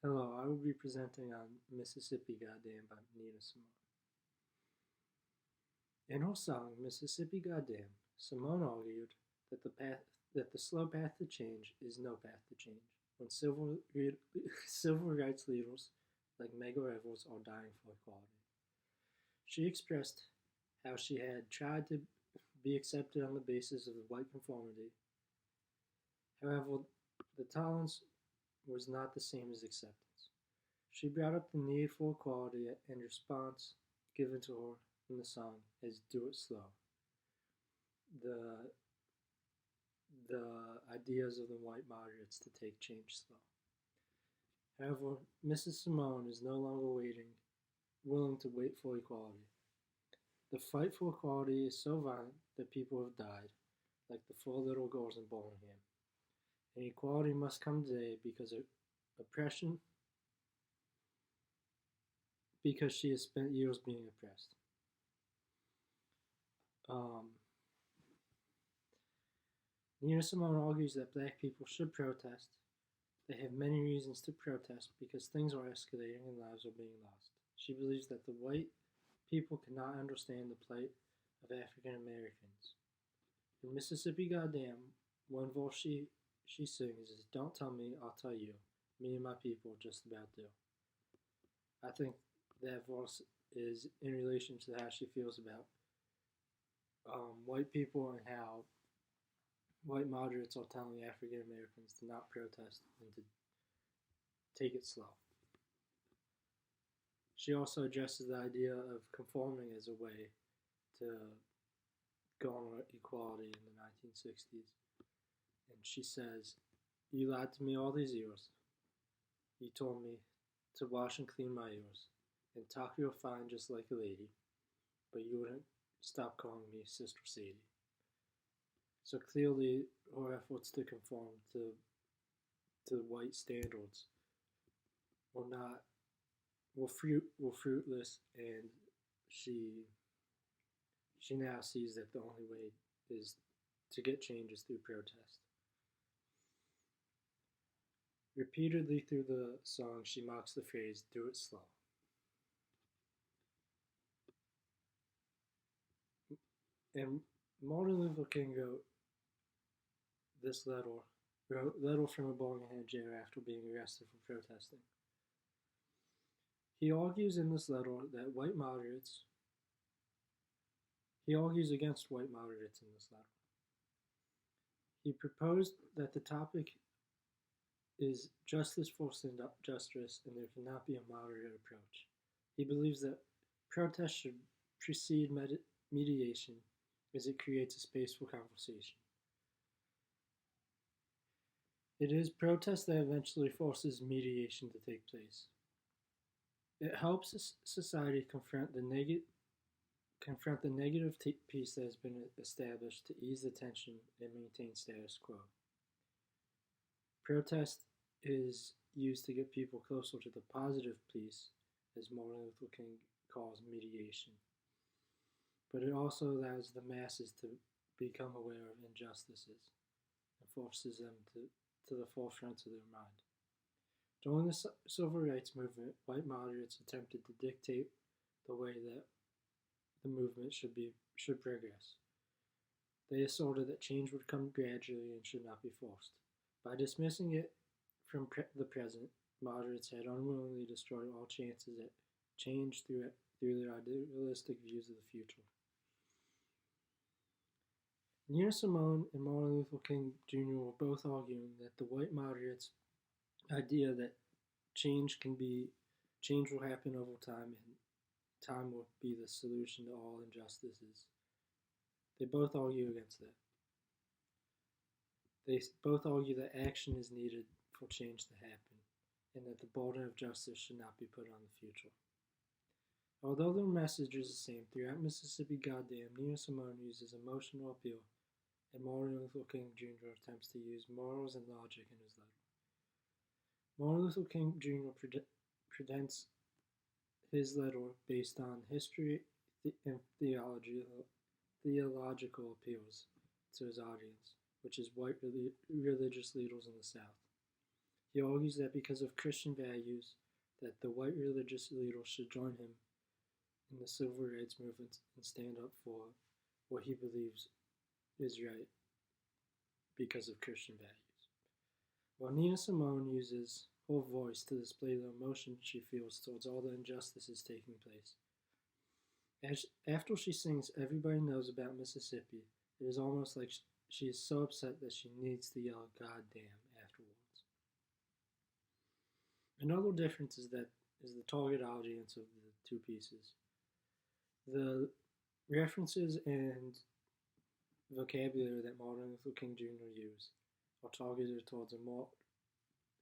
Hello, I will be presenting on Mississippi Goddam by Nina Simone. In her song Mississippi Goddam, Simone argued that the slow path to change is no path to change when civil rights leaders like Medgar Evers are dying for equality. She expressed how she had tried to be accepted on the basis of white conformity. However, the tolerance was not the same as acceptance. She brought up the need for equality and response given to her in the song is "Do It Slow." The the ideas of the white moderates to take change slow. However, Mrs. Simone is no longer willing to wait for equality. The fight for equality is so violent that people have died, like the four little girls in Birmingham. And equality must come today because of oppression, because she has spent years being oppressed. Um, Nina Simone argues that black people should protest. They have many reasons to protest because things are escalating and lives are being lost. She believes that the white people cannot understand the plight of African Americans. In Mississippi Goddam, one verse she sings is "Don't tell me, I'll tell you. Me and my people just about do." I think that verse is in relation to how she feels about white people and how white moderates are telling African Americans to not protest and to take it slow. She also addresses the idea of conforming as a way to garner equality in the 1960s. And she says, "You lied to me all these years. You told me to wash and clean my ears and talk real fine just like a lady, but you wouldn't stop calling me Sister Sadie." So clearly, her efforts to conform to white standards were not were fruitless, and she now sees that the only way is to get change is through protest. Repeatedly through the song, she mocks the phrase "Do it slow." And Martin Luther King this letter from a Birmingham jail after being arrested for protesting. He argues in this letter that he argues against white moderates in this letter. He proposed that the topic is justice for justice and there cannot be a moderate approach. He believes that protest should precede mediation as it creates a space for conversation. It is protest that eventually forces mediation to take place. It helps society confront the negative piece that has been established to ease the tension and maintain status quo. Protest is used to get people closer to the positive piece, as Martin Luther King calls mediation. But it also allows the masses to become aware of injustices and forces them to the forefront of their mind. During the civil rights movement, white moderates attempted to dictate the way that the movement should progress. They asserted that change would come gradually and should not be forced. By dismissing it from the present, moderates had unwillingly destroyed all chances at change through their idealistic views of the future. Nina Simone and Martin Luther King Jr. were both arguing that the white moderates' idea that change will happen over time and time will be the solution to all injustices. They both argue against that. They both argue that action is needed for change to happen and that the burden of justice should not be put on the future. Although their message is the same, throughout Mississippi Goddam, Nina Simone uses emotional appeal and Martin Luther King Jr. attempts to use morals and logic in his letter. Martin Luther King Jr. presents his letter based on history and theological appeals to his audience, which is white religious leaders in the South. He argues that because of Christian values, that the white religious leaders should join him in the civil rights movement and stand up for what he believes is right because of Christian values. While Nina Simone uses her voice to display the emotion she feels towards all the injustices taking place. After she sings Everybody Knows About Mississippi, it is almost like she is so upset that she needs to yell Goddam afterwards. Another difference is the target audience of the two pieces. The references and vocabulary that Martin Luther King Jr. used are targeted towards a more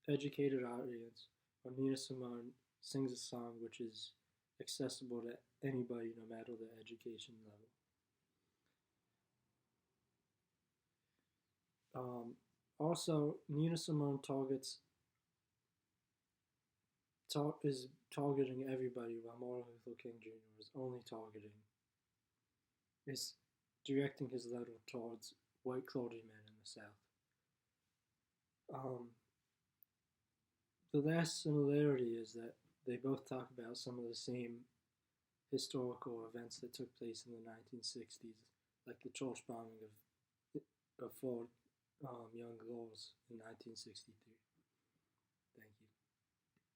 educated audience, while Nina Simone sings a song which is accessible to anybody no matter the education level. Also, Nina Simone is targeting everybody, while Martin Luther King Jr. is directing his letter towards white clergymen in the South. The last similarity is that they both talk about some of the same historical events that took place in the 1960s, like the church bombing of 4 young girls in 1963.